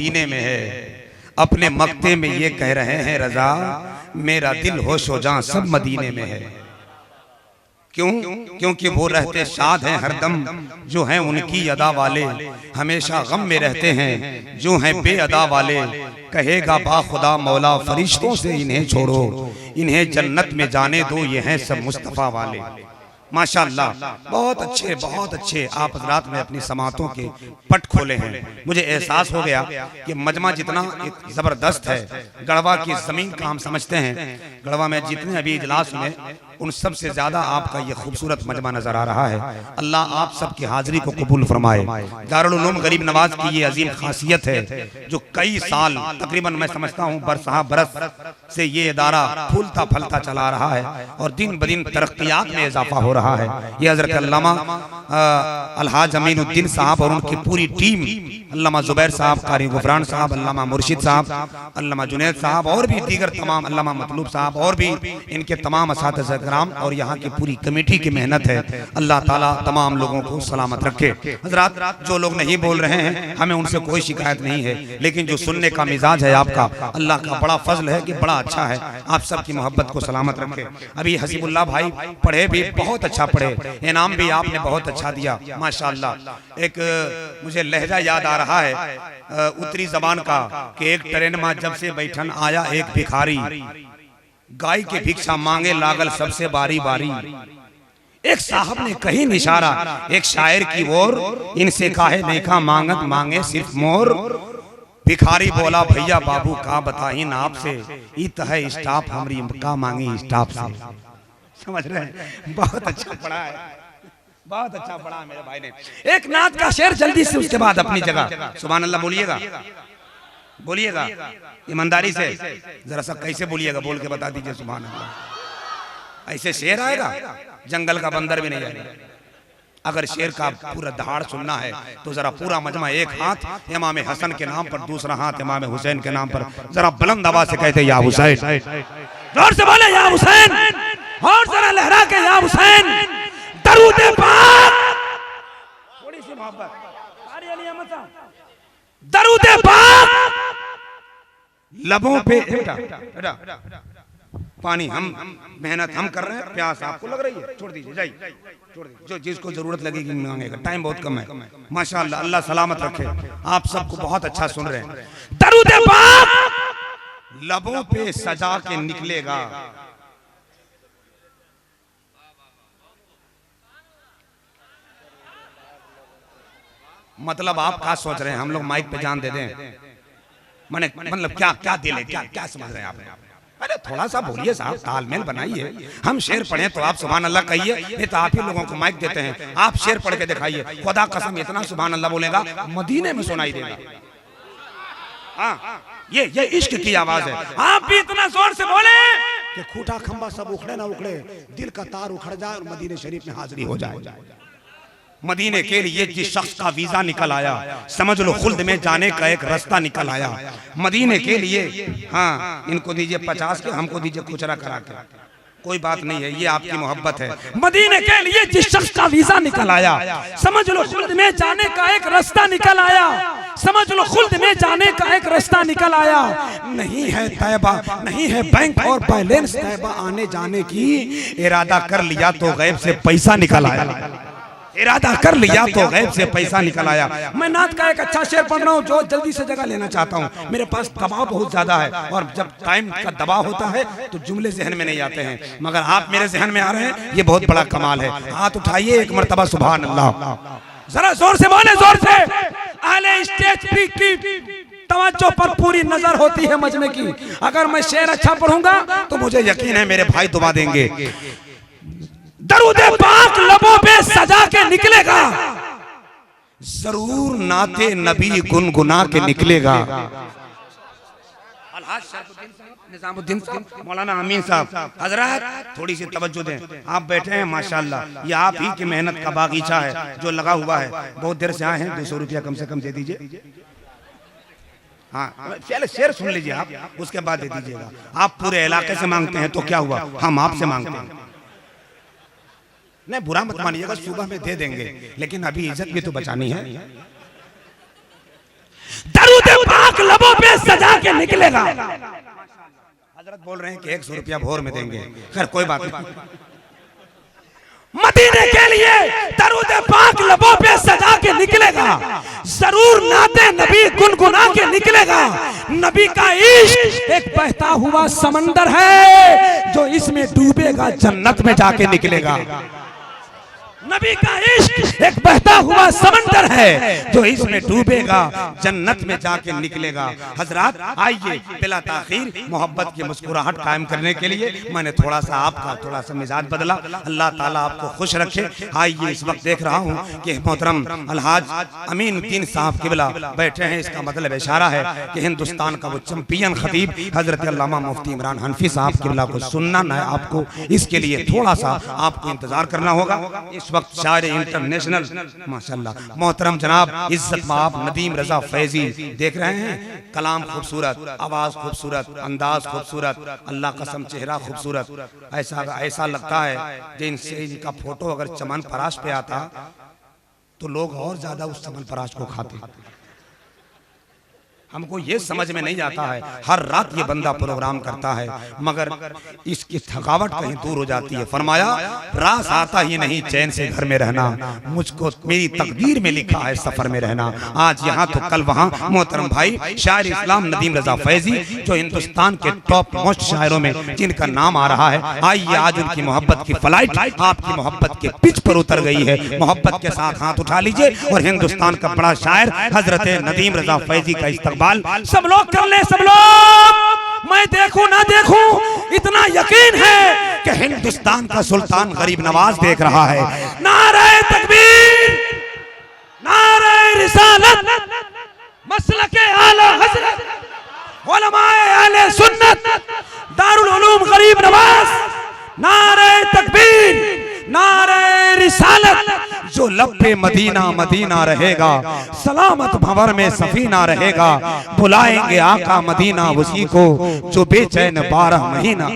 मदीने में है। अपने मक्ते में ये कह रहे हैं रजा, मेरा दिल होश हो जा सब मदीने में है। क्यों? क्योंकि वो रहते शाद हैं हरदम, जो हैं उनकी अदा वाले हमेशा गम में रहते हैं, जो हैं बेअदा वाले। कहेगा बा खुदा मौला फरिश्तों से इन्हें छोड़ो, इन्हें जन्नत में जाने दो, ये हैं सब मुस्तफ़ा वाले। माशाअल्लाह, बहुत अच्छे आप हज़रात में अपनी समातों के पट खोले हैं। मुझे एहसास हो गया कि मजमा जितना एक ज़बरदस्त है, गढ़वा की ज़मीन का हम समझते हैं। गढ़वा में जितने अभी इजलास हुए उन सब से ज़्यादा आपका ये खूबसूरत मजमा नज़र आ रहा है। अल्लाह आप सबकी हाज़िरी को कबूल फरमाए। दारुल उलूम गरीब नवाज की ये अजीम खासियत है, जो कई साल तकरीबन मैं समझता हूँ बरस से ये इदारा फूलता फलता चला रहा है और दिन ब दिन तरक्कियात में इजाफा हो रहा है। ये हज़रत अल्लामा अलहाज अमीनुद्दीन साहब और उनकी पूरी टीम, अल्लामा जुबैर साहब, कारी गुफरान साहब, अल्लामा मुर्शिद साहब, अल्लामा जुनैद साहब और भी दीगर तमाम, अल्लामा मतलूब साहब और भी इनके तमाम असातिज़ा किराम और यहाँ की पूरी कमेटी की मेहनत है। अल्लाह ताला तमाम लोगों को सलामत रखे। हज़रात, जो लोग नहीं बोल रहे हैं हमें उनसे कोई शिकायत नहीं है, लेकिन जो सुनने का मिजाज है आपका, अल्लाह का बड़ा फजल है कि बड़ा अच्छा है। आप सबकी मोहब्बत को सलामत रखे। अभी हसीबुल्लाह भाई पढ़े भी बहुत अच्छा पढ़े, इनाम भी आपने बहुत अच्छा दिया माशाअल्लाह। एक मुझे लहजा याद आ रहा है उत्तरी जबान का कि एक ट्रेन में जब से बैठन आया एक भिखारी, गाय के भिक्षा मांगे लागल सबसे बारी बारी। एक साहब ने कही निशारा एक शायर की ओर, इनसे काहे नहीं खा मांगत मांगे सिर्फ मोर। भिखारी बोला भैया बाबू का बताइन आपसे, इत है स्टाफ हमारी का मांगी स्टाफ से। समझ रहे हैं? बहुत अच्छा पढ़ा है, बहुत अच्छा पढ़ा मेरे भाई ने। एक नात का शेर जल्दी से, उसके बाद अपनी जगह। सुभान अल्लाह बोलिएगा, बोलिएगा ईमानदारी से, जरा सा कैसे बोलिएगा बोल के बता दीजिए। सुभान अल्लाह, ऐसे शेर आएगा जंगल का बंदर भी नहीं आएगा। अगर शेर का पूरा दहाड़ सुनना है तो जरा पूरा मजमा, एक हाथ इमाम हसन के नाम पर, दूसरा हाथ इमाम हुसैन के नाम पर, जरा बुलंद आवाज से कहते या हुसैन, जोर से बोले या हुसैन, और जरा लहरा के या हुसैन। दरूद पाक, थोड़ी सी मोहब्बत, दरूद पाक लबों पे। पानी हम मेहनत हम कर रहे हैं, प्यास आपको लग रही है, छोड़ दीजिए, जाइए छोड़ दीजिए, जो जिसको जरूरत लगेगी मांगेगा, टाइम बहुत कम है। माशाअल्लाह, अल्लाह सलामत रखे। आप सबको बहुत अच्छा सुन रहे हैं। दरूद पाक लबों पे सजा के निकलेगा। मतलब आप क्या सोच रहे हैं हम लोग माइक पे जान दे दें? मैंने मतलब क्या क्या दिले, क्या क्या समझ रहे हैं आप? अरे थोड़ा सा बोलिए साहब, तालमेल बनाइए। हम शेर पढ़े तो आप सुभान अल्लाह कहिए, नहीं तो आप ही लोगों को माइक देते हैं। आप शेर पढ़ के दिखाइए, खुदा कसम इतना सुभान अल्लाह बोलेगा मदीने में सुनाई देगा। हाँ, ये इश्क की आवाज है। आप भी इतना जोर से बोले कि खूटा खंबा सब उखड़े ना उखड़े, दिल का तार उखड़ जाए और मदीने शरीफ में हाजिरी हो जाए। मदीने के लिए जिस शख्स का वीजा निकल आया, समझ लो खुल्द में जाने का एक रास्ता निकल आया। मदीने के लिए, हाँ इनको दीजिए 50 के, हमको दीजिए खुचरा करा के, कोई बात नहीं है, ये आपकी मोहब्बत है। मदीने के लिए जिस शख्स का वीजा निकल आया, समझ लो खुल्द में जाने का एक रास्ता निकल आया। समझ लो खुल्द में जाने का एक रास्ता निकल आया। नहीं है तैबा, नहीं है बैंक और बैलेंस, तैबा आने जाने की इरादा कर लिया तो गैब से पैसा निकल आया। इरादा कर लिया तो गैब से पैसा निकल आया। मैं नात का एक अच्छा शेर पढ़ रहा हूँ जो जल्दी से जगह लेना चाहता हूँ। मेरे पास दबाव बहुत ज्यादा है और जब टाइम का दबाव होता है तो जुमले जहन में नहीं आते हैं, मगर आप मेरे जहन में आ रहे हैं, ये बहुत बड़ा कमाल है। हाथ उठाइए एक मर्तबा सुभान अल्लाह, जरा जोर से बोले, जोर से। अहले स्टेज की तवज्जो पर पूरी नजर होती है मजमे की। अगर मैं शेर अच्छा पढ़ूंगा तो मुझे यकीन है मेरे भाई दुआ देंगे। दरूद पाक लबों पे सजा के निकलेगा, जरूर नाते नबी गुनगुना के निकलेगा। निजामुद्दीन साहब, मौलाना अमीन साहब, हजरत थोड़ी सी तवज्जो दें। आप बैठे हैं माशाल्लाह, ये आप ही की मेहनत का बागीचा है जो लगा हुआ है। बहुत देर से आए हैं, 200 रुपया कम से कम दे दीजिए। हाँ पहले शेर सुन लीजिए आप, उसके बाद दे दीजिएगा। आप पूरे इलाके से मांगते हैं तो क्या हुआ, हम आपसे मांगते हैं। नहीं बुरा मत मानिएगा, सुबह में दे देंगे, लेकिन अभी इज्जत भी तो बचानी है। दरूद पाक पाक लबों पे सजा के निकलेगा। हजरत बोल रहे हैं कि 100 रुपया भोर में देंगे, खैर कोई बात नहीं। मदीने के लिए दरूद पाक लबों पे सजा के निकलेगा, जरूर नाते नबी गुनगुना के निकलेगा। नबी का इश्क एक बहता हुआ समंदर है, जो इसमें डूबेगा जन्नत में जाके निकलेगा। नबी का इश्क एक बहता हुआ समंदर है, जो इसमें डूबेगा जन्नत में जाके निकलेगा। हजरात आइए, बिला ताखीर मोहब्बत की मुस्कुराहट कायम करने के लिए मैंने थोड़ा सा आपका थोड़ा सा मिजाज बदला। अल्लाह ताला आपको खुश रखे। आइए, इस वक्त देख रहा हूँ कि मोहतरम अलहाज अमीनुद्दीन साहब किबला बैठे हैं। इसका मतलब इशारा है कि हिंदुस्तान का वो चैंपियन खतीब हजरत अल्लामा मुफ्ती इमरान हनफी साहब किबला को सुनना है आपको। इसके लिए थोड़ा सा आपको इंतजार करना होगा। इस वक्त शायर इंटरनेशनल माशाल्लाह मोहतरम जनाब इज्जत माब नदीम रजा फैजी देख रहे हैं। कलाम खूबसूरत, आवाज खूबसूरत, अंदाज खूबसूरत, अल्लाह कसम चेहरा खूबसूरत। ऐसा लगता है कि इनसे इनका फोटो अगर चमन फराश पे आता तो लोग और ज्यादा उस चमन फराश को खाते। हमको ये समझ में नहीं आता है, हर रात ये बंदा प्रोग्राम करता है मगर इसकी थकावट कहीं दूर हो जाती है। फरमाया रास आता ही नहीं चैन से घर में रहना, मुझको मेरी तकदीर में लिखा है सफर में रहना। आज यहाँ तो कल वहाँ। मोहतरम भाई शायर इस्लाम नदीम रजा फैजी जो हिंदुस्तान के टॉप मोस्ट शायरों में जिनका नाम आ रहा है, आइए आज उनकी मोहब्बत की फ्लाइट आपकी मोहब्बत के पिच पर उतर गई है। मोहब्बत के साथ हाथ उठा लीजिए और हिंदुस्तान का बड़ा शायर हजरत नदीम रजा फैजी का इस्तेमाल सब लोग कर ले। सब लोग, मैं देखूं ना देखूं, इतना यकीन है कि हिंदुस्तान का सुल्तान गरीब नवाज देख रहा है। नारे तकबीर, नारे रिसालत, मसलके आला हज़रत, उलमाए अहले सुन्नत, दारुल उलूम गरीब नवाज। नारे तकबीर, नारे रिसालत। जो लब पे मदीना मदीना रहेगा, सलामत भंवर में सफीना रहेगा। बुलाएंगे आका मदीना उसी को जो बेचैन 12 महीना।